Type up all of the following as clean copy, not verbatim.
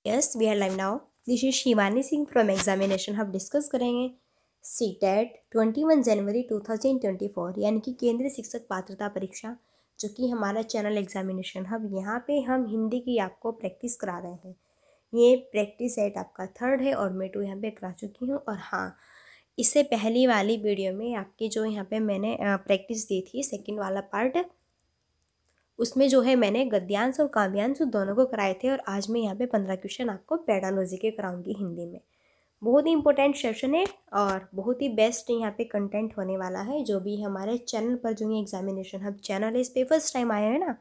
Yes we are live now. This is Shivani Singh from examination hub. Discuss करेंगे CTET 21 जनवरी 2024 यानी कि केंद्रीय शिक्षक पात्रता परीक्षा, जो कि हमारा चैनल एग्जामिनेशन हब, यहाँ पे हम हिंदी की आपको प्रैक्टिस करा रहे हैं। ये प्रैक्टिस सेट आपका 3rd है और मैं 2 यहाँ पे करा चुकी हूँ। और हाँ, इससे पहली वाली वीडियो में आपकी जो यहाँ पे मैंने प्रैक्टिस दी थी, सेकेंड वाला पार्ट, उसमें जो है मैंने गद्यांश और काव्यांश दोनों को कराए थे। और आज मैं यहाँ पे 15 क्वेश्चन आपको पेडालॉजी के कराऊंगी हिंदी में। बहुत ही इंपॉर्टेंट सेशन है और बहुत ही बेस्ट यहाँ पे कंटेंट होने वाला है। जो भी हमारे चैनल पर जो ये एग्जामिनेशन हब चैनल है, इस पे फर्स्ट टाइम आया है ना,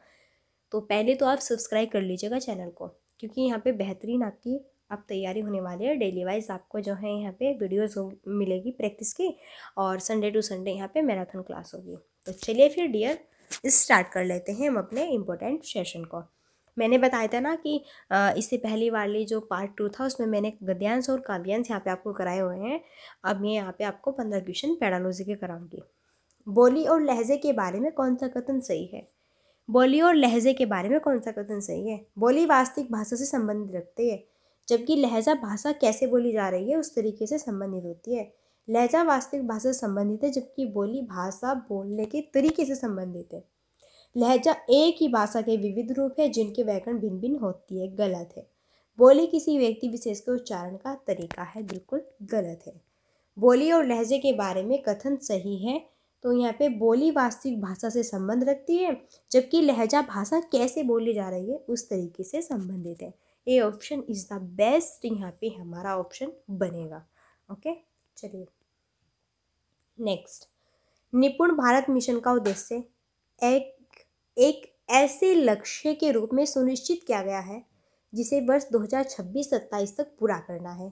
तो पहले तो आप सब्सक्राइब कर लीजिएगा चैनल को, क्योंकि यहाँ पे बेहतरीन आपकी अब तैयारी होने वाली है। डेली वाइज आपको जो है यहाँ पे वीडियोस मिलेगी प्रैक्टिस की, और संडे टू संडे यहाँ पे मैराथन क्लास होगी। तो चलिए फिर डियर स्टार्ट कर लेते हैं हम अपने इम्पोर्टेंट सेशन को। मैंने बताया था ना कि इससे पहली वाली जो पार्ट 2 था, उसमें मैंने गद्यांश और काव्यांश यहाँ पे आपको कराए हुए हैं। अब मैं यहाँ पे आपको 15 क्वेश्चन पेडालॉजी के कराऊंगी। बोली और लहजे के बारे में कौन सा कथन सही है? बोली और लहजे के बारे में कौन सा कथन सही है? बोली वास्तविक भाषा से संबंध रखती है, जबकि लहजा भाषा कैसे बोली जा रही है उस तरीके से संबंधित होती है। लहजा वास्तविक भाषा से संबंधित है, जबकि बोली भाषा बोलने के तरीके से संबंधित है। लहजा एक ही भाषा के विविध रूप है जिनके व्याकरण भिन्न भिन्न होती है। गलत है। बोली किसी व्यक्ति विशेष के उच्चारण का तरीका है। बिल्कुल गलत है। बोली और लहजे के बारे में कथन सही है, तो यहाँ पे बोली वास्तविक भाषा से संबंध रखती है, जबकि लहजा भाषा कैसे बोली जा रही है उस तरीके से संबंधित है। ये ऑप्शन इज द बेस्ट यहाँ पे हमारा ऑप्शन बनेगा। ओके, चलिए नेक्स्ट। निपुण भारत मिशन का उद्देश्य एक ऐसे लक्ष्य के रूप में सुनिश्चित किया गया है जिसे वर्ष 2026-27 तक पूरा करना है।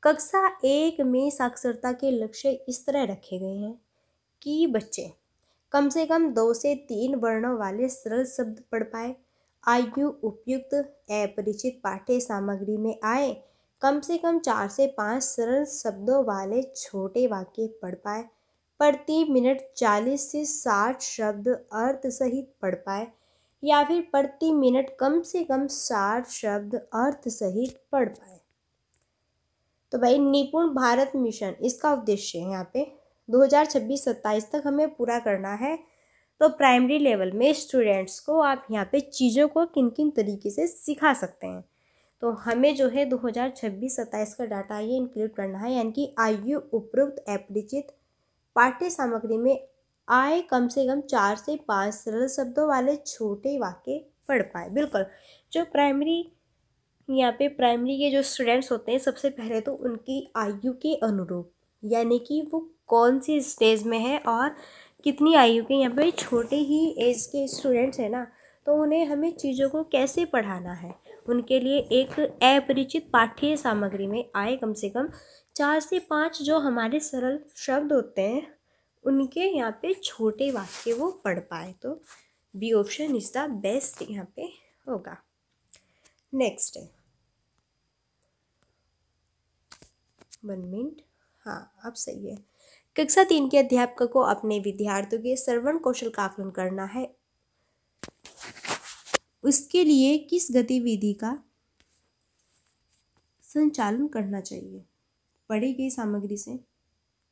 कक्षा 1 में साक्षरता के लक्ष्य इस तरह रखे गए हैं कि बच्चे कम से कम 2 से 3 वर्णों वाले सरल शब्द पढ़ पाए, आयु उपयुक्त अपरिचित पाठ्य सामग्री में आए, कम से कम 4 से 5 सरल शब्दों वाले छोटे वाक्य पढ़ पाए, प्रति मिनट 40 से 60 शब्द अर्थ सहित पढ़ पाए, या फिर प्रति मिनट कम से कम 60 शब्द अर्थ सहित पढ़ पाए। तो भाई निपुण भारत मिशन, इसका उद्देश्य है यहाँ पे 2026-27 तक हमें पूरा करना है। तो प्राइमरी लेवल में स्टूडेंट्स को आप यहाँ पे चीज़ों को किन किन तरीके से सिखा सकते हैं, तो हमें जो है 2026-27 का डाटा ये इंक्लूड करना है। यानी कि आयु उपयुक्त अपरिचित पाठ्य सामग्री में आए, कम से कम 4 से 5 सरल शब्दों वाले छोटे वाक्य पढ़ पाए। बिल्कुल, जो प्राइमरी यहाँ पे प्राइमरी के जो स्टूडेंट्स होते हैं, सबसे पहले तो उनकी आयु के अनुरूप, यानी कि वो कौन सी स्टेज में है और कितनी आयु के यहाँ पे छोटे ही एज के स्टूडेंट्स हैं ना, तो उन्हें हमें चीज़ों को कैसे पढ़ाना है, उनके लिए एक अपरिचित पाठ्य सामग्री में आए कम से कम 4 से 5 जो हमारे सरल शब्द होते हैं, उनके यहाँ पे छोटे वाक्य वो पढ़ पाए। तो B option is the best यहाँ पे होगा। नेक्स्ट है 1 मिनट। हाँ, अब सही है। कक्षा 3 के अध्यापक को अपने विद्यार्थियों के श्रवण कौशल का आकलन करना है। उसके लिए किस गतिविधि का संचालन करना चाहिए? पढ़ी गई सामग्री से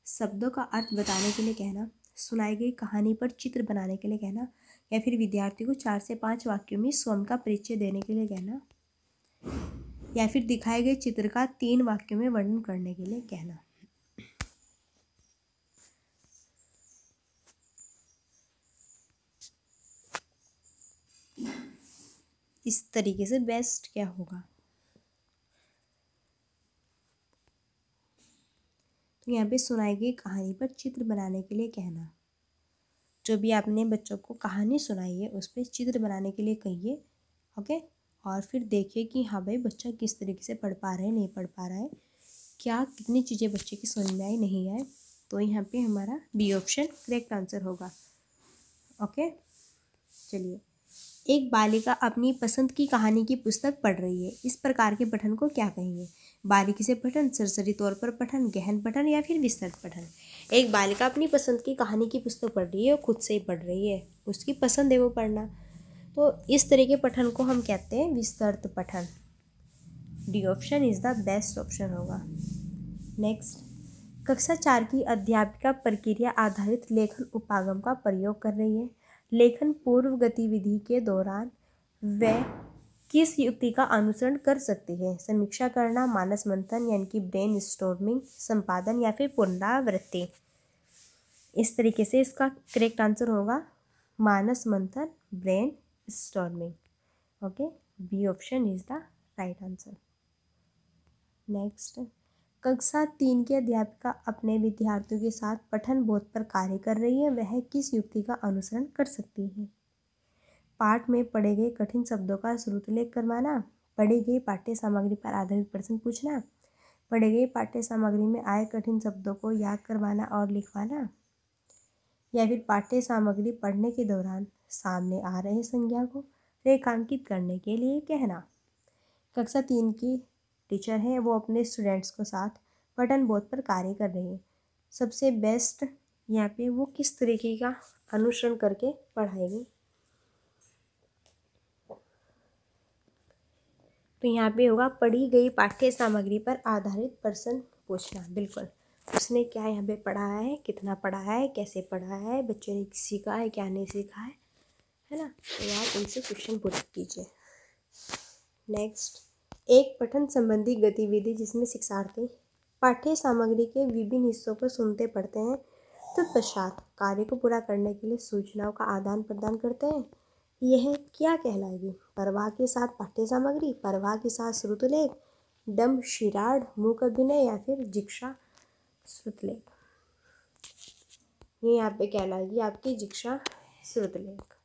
शब्दों का अर्थ बताने के लिए कहना, सुनाई गई कहानी पर चित्र बनाने के लिए कहना, या फिर विद्यार्थी को 4 से 5 वाक्यों में स्वयं का परिचय देने के लिए कहना, या फिर दिखाए गए चित्र का 3 वाक्यों में वर्णन करने के लिए कहना। इस तरीके से बेस्ट क्या होगा? तो यहाँ पे सुनाई गई कहानी पर चित्र बनाने के लिए कहना, जो भी आपने बच्चों को कहानी सुनाई है उस पर चित्र बनाने के लिए कहिए। ओके, और फिर देखिए कि हाँ भाई बच्चा किस तरीके से पढ़ पा रहा है, नहीं पढ़ पा रहा है, क्या कितनी चीज़ें बच्चे की समझ में आई नहीं आए। तो यहाँ पे हमारा बी ऑप्शन करेक्ट आंसर होगा। ओके, चलिए। एक बालिका अपनी पसंद की कहानी की पुस्तक पढ़ रही है, इस प्रकार के पठन को क्या कहेंगे? बारीकी से पठन, सरसरी तौर पर पठन, गहन पठन, या फिर विस्तृत पठन। एक बालिका अपनी पसंद की कहानी की पुस्तक पढ़ रही है और खुद से ही पढ़ रही है, उसकी पसंद है वो पढ़ना, तो इस तरह के पठन को हम कहते हैं विस्तृत पठन। D option is the best option होगा। नेक्स्ट, कक्षा 4 की अध्यापिका प्रक्रिया आधारित लेखन उपागम का प्रयोग कर रही है। लेखन पूर्व गतिविधि के दौरान वह किस युक्ति का अनुसरण कर सकती है? समीक्षा करना, मानस मंथन यानी कि ब्रेन स्टॉर्मिंग, संपादन या फिर पुनरावृत्ति। इस तरीके से इसका करेक्ट आंसर होगा मानस मंथन, brainstorming. Okay, B option is the right answer. Next, कक्षा 3 की अध्यापिका अपने विद्यार्थियों के साथ पठन बोध पर कार्य कर रही है। वह किस युक्ति का अनुसरण कर सकती है? पाठ में पढ़े गए कठिन शब्दों का श्रुतलेख करवाना, पढ़ी गई पाठ्य सामग्री पर आधारित प्रश्न पूछना, पढ़ी गई पाठ्य सामग्री में आए कठिन शब्दों को याद करवाना और लिखवाना, या फिर पाठ्य सामग्री पढ़ने के दौरान सामने आ रहे संज्ञा को रेखांकित करने के लिए कहना। कक्षा 3 की टीचर है, वो अपने स्टूडेंट्स को साथ पठन बोध पर कार्य कर रही है। सबसे बेस्ट यहाँ पे वो किस तरीके का अनुसरण करके पढ़ाएगी? तो यहाँ पे होगा पढ़ी गई पाठ्य सामग्री पर आधारित प्रश्न पूछना। बिल्कुल, उसने क्या यहाँ पे पढ़ा है, कितना पढ़ा है, कैसे पढ़ा है, बच्चे ने सीखा है, क्या नहीं सीखा है ना? तो आप उनसे क्वेश्चन पुट कीजिए। नेक्स्ट, एक पठन संबंधी गतिविधि जिसमें शिक्षार्थी पाठ्य सामग्री के विभिन्न हिस्सों को सुनते पढ़ते हैं, तत्पश्चात कार्य को पूरा करने के लिए सूचनाओं का आदान प्रदान करते हैं। यह क्या कहलाएगी? प्रवाह के साथ पाठ्य सामग्री, प्रवाह के साथ श्रुतलेख, डम्ब शिराड मूक अभिनय या फिर जिक्सा श्रुतलेख। ये यहाँ पे कहलाएगी आपकी जिक्सा श्रुतलेख।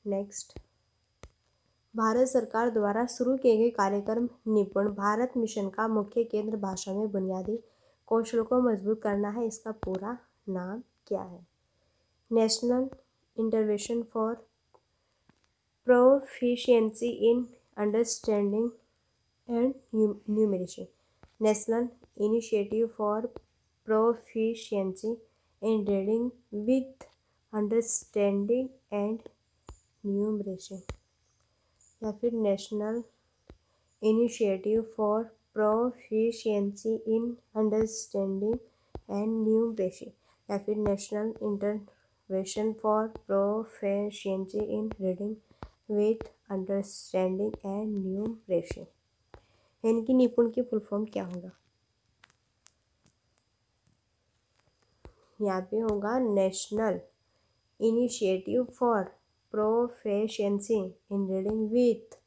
नेक्स्ट, भारत सरकार द्वारा शुरू किए गए कार्यक्रम निपुण भारत मिशन का मुख्य केंद्र भाषा में बुनियादी कौशल को मजबूत करना है। इसका पूरा नाम क्या है? National intervention for proficiency in understanding and numeracy, national initiative for proficiency in reading with understanding and numeracy, या फिर national initiative for proficiency in understanding and numeracy, या फिर national intervention for proficiency in reading with understanding and numeracy. इनकी निपुण की full form क्या होगा? यहाँ पे होगा national initiative for proficiency in reading with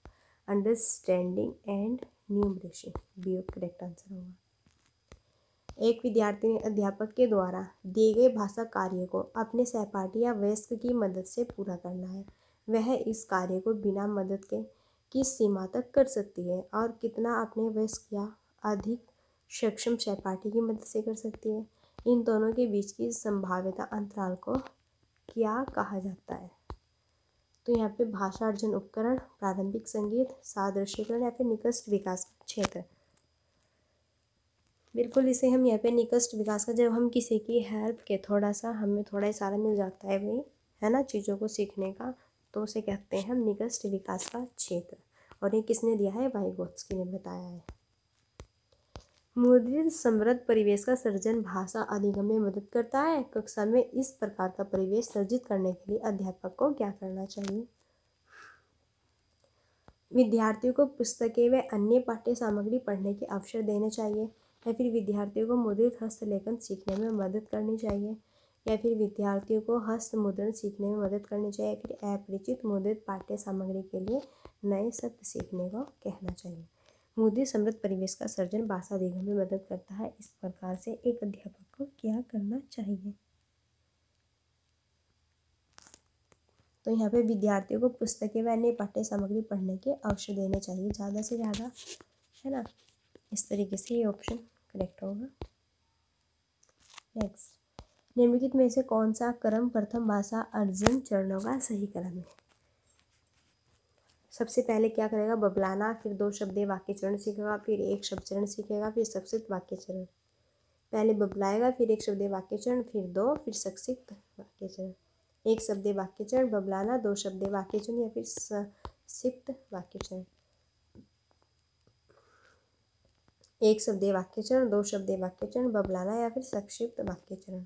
understanding and numeracy. B correct answer होगा। एक विद्यार्थी ने अध्यापक के द्वारा दिए गए भाषा कार्य को अपने सहपाठी या वयस्क की मदद से पूरा करना है। वह इस कार्य को बिना मदद के किस सीमा तक कर सकती है और कितना अपने वयस्क या अधिक सक्षम सहपाठी की मदद से कर सकती है? इन दोनों के बीच की संभाव्यता अंतराल को क्या कहा जाता है? तो यहाँ पे भाषा अर्जन उपकरण, प्रारंभिक संगीत, सादृश्यकरण या फिर निकृष्ट विकास का क्षेत्र। बिल्कुल, इसे हम यहाँ पे निकृष्ट विकास का, जब हम किसी की हेल्प के थोड़ा सा हमें थोड़ा इशारा मिल जाता है भाई, है ना, चीज़ों को सीखने का, तो उसे कहते हैं हम निकृष्ट विकास का क्षेत्र। और ये किसने दिया है? वाइगोत्स्की ने बताया है। मुद्रित समृद्ध परिवेश का सर्जन भाषा अधिगम में मदद करता है। कक्षा में इस प्रकार का परिवेश सर्जित करने के लिए अध्यापक को क्या करना चाहिए? विद्यार्थियों को पुस्तकें व अन्य पाठ्य सामग्री पढ़ने के अवसर देने चाहिए, या फिर विद्यार्थियों को मुद्रित हस्तलेखन सीखने में मदद करनी चाहिए, या फिर विद्यार्थियों को हस्त मुद्रण सीखने में मदद करनी चाहिए, या फिर अपरिचित मुद्रित पाठ्य सामग्री के लिए नए शब्द सीखने को कहना चाहिए। मुद्रित समृद्ध परिवेश का सर्जन भाषा अधिगम में मदद करता है। इस प्रकार से एक अध्यापक को क्या करना चाहिए? तो यहाँ पे विद्यार्थियों को पुस्तकें व अन्य पाठ्य सामग्री पढ़ने के अवसर देने चाहिए ज़्यादा से ज़्यादा, है ना? इस तरीके से ये ऑप्शन करेक्ट होगा। नेक्स्ट, निम्नलिखित में से कौन सा क्रम प्रथम भाषा अर्जन चरणों का सही क्रम है? सबसे पहले क्या करेगा? बबलाना, फिर 2 शब्द वाक्य चरण सीखेगा, फिर 1 शब्द चरण सीखेगा, फिर संक्षिप्त वाक्य चरण। पहले बबलाएगा, फिर 1 शब्द वाक्य चरण, फिर 2, फिर संक्षिप्त वाक्य चरण। 1 शब्द वाक्य चरण, बबलाना, 2 शब्द वाक्य चरण या फिर संक्षिप्त वाक्य चरण। एक शब्दीय वाक्य चरण, दो शब्दीय वाक्य चरण, बबलाना या फिर संक्षिप्त वाक्य चरण।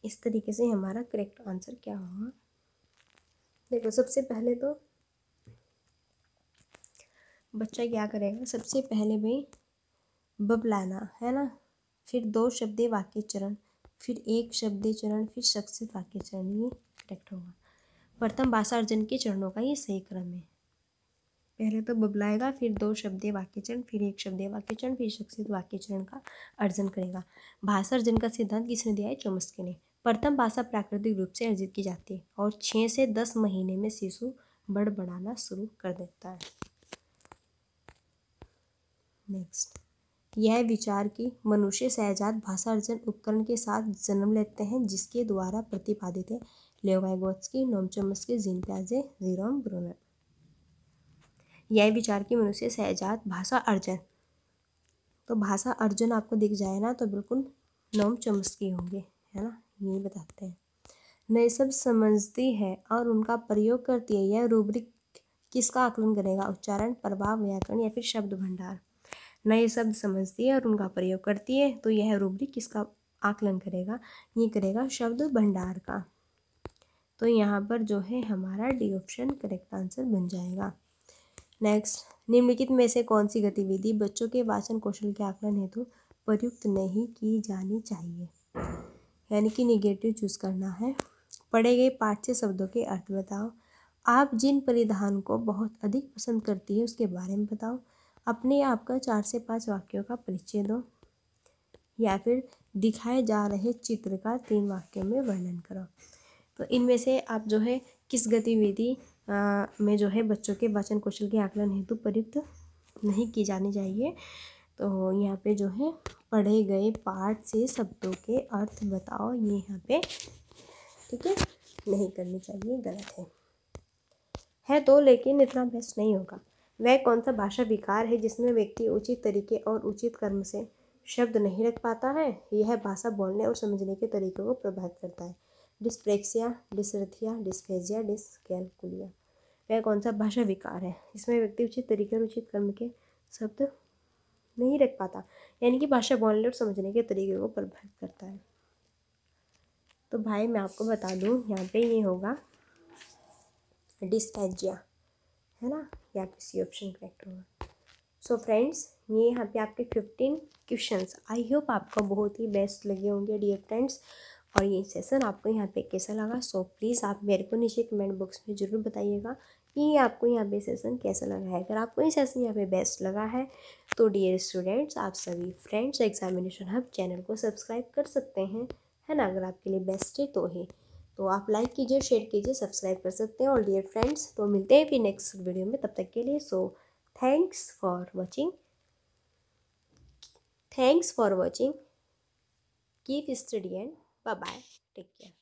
इस तरीके से हमारा करेक्ट आंसर क्या होगा। देखो सबसे पहले तो बच्चा क्या करेगा, सबसे पहले भाई बबलाना है ना, फिर दो शब्दीय वाक्य चरण, फिर एक शब्दीय चरण, फिर संक्षिप्त वाक्य चरण, ये करेक्ट होगा। प्रथम भाषा अर्जन के चरणों का ये सही क्रम है। पहले तो बबलाएगा, फिर दो शब्दीय वाक्य चरण, फिर एक शब्दीय वाक्य चरण, फिर संक्षिप्त वाक्य चरण का अर्जन करेगा। भाषा अर्जन का सिद्धांत किसने दिया है, चोम्स्की ने। प्रथम भाषा प्राकृतिक रूप से अर्जित की जाती है और 6 से 10 महीने में शिशु बड़बड़ाना शुरू कर देता है। नेक्स्ट, यह विचार कि मनुष्य सहजात भाषा अर्जन उपकरण के साथ जन्म लेते हैं जिसके द्वारा प्रतिपादित है लेओ वाइगोत्स्की, नोम चोम्स्की, जीन पियाजे, जेरोम ब्रूनर। यह विचार कि मनुष्य सहजात भाषा अर्जन, तो भाषा अर्जन आपको दिख जाए ना तो बिल्कुल नोम चोम्स्की होंगे, है ना, ये बताते हैं। नए शब्द समझती है और उनका प्रयोग करती है, यह रूब्रिक किसका आकलन करेगा, उच्चारण, प्रभाव, व्याकरण या फिर शब्द भंडार। नए शब्द समझती है और उनका प्रयोग करती है, तो यह रूब्रिक किसका आकलन करेगा, ये करेगा शब्द भंडार का। तो यहाँ पर जो है हमारा डी ऑप्शन करेक्ट आंसर बन जाएगा। नेक्स्ट, निम्नलिखित में से कौन सी गतिविधि बच्चों के वाचन कौशल के आकलन हेतु प्रयुक्त नहीं की जानी चाहिए, यानी कि निगेटिव चूज करना है। पढ़े गए पाठ से शब्दों के अर्थ बताओ। आप जिन परिधान को बहुत अधिक पसंद करती है उसके बारे में बताओ। अपने आप का 4 से 5 वाक्यों का परिचय दो, या फिर दिखाए जा रहे चित्र का 3 वाक्यों में वर्णन करो। तो इनमें से आप जो है किस गतिविधि में जो है बच्चों के वाचन कौशल के आकलन हेतु प्रयुक्त नहीं की जानी चाहिए, तो यहाँ पे जो है पढ़े गए पाठ से शब्दों के अर्थ बताओ, ये यहाँ पे ठीक है नहीं करनी चाहिए, गलत है तो लेकिन इतना बेस्ट नहीं होगा। वह कौन सा भाषा विकार है जिसमें व्यक्ति उचित तरीके और उचित कर्म से शब्द नहीं रख पाता है, यह भाषा बोलने और समझने के तरीके को प्रभावित करता है। Dyspraxia, dysarthria, dysphagia, dyscalculia. वह कौन सा भाषा विकार है जिसमें व्यक्ति उचित तरीके और उचित कर्म के शब्द नहीं रख पाता, यानी कि भाषा बोलने और समझने के तरीके को प्रभावित करता है। तो भाई मैं आपको बता दूं यहाँ पे ये होगा डिस्फेजिया, है ना, यहाँ पे सी ऑप्शन करेक्ट होगा। सो फ्रेंड्स, ये यहाँ पे आपके 15 क्वेश्चंस, आई होप आपको बहुत ही बेस्ट लगे होंगे डियर फ्रेंड्स। और ये सेशन आपको यहाँ पे कैसा लगा, सो प्लीज़ आप मेरे को नीचे कमेंट बॉक्स में ज़रूर बताइएगा कि आपको यहाँ पे सेशन कैसा लगा है। अगर आपको ये सेशन यहाँ पे बेस्ट लगा है तो डियर स्टूडेंट्स, आप सभी फ्रेंड्स एग्जामिनेशन हब चैनल को सब्सक्राइब कर सकते हैं, है ना, अगर आपके लिए बेस्ट है तो ही। तो आप लाइक कीजिए, शेयर कीजिए, सब्सक्राइब कर सकते हैं। और डियर फ्रेंड्स, तो मिलते हैं फिर नेक्स्ट वीडियो में, तब तक के लिए so thanks for watching, keep study and bye bye, take care.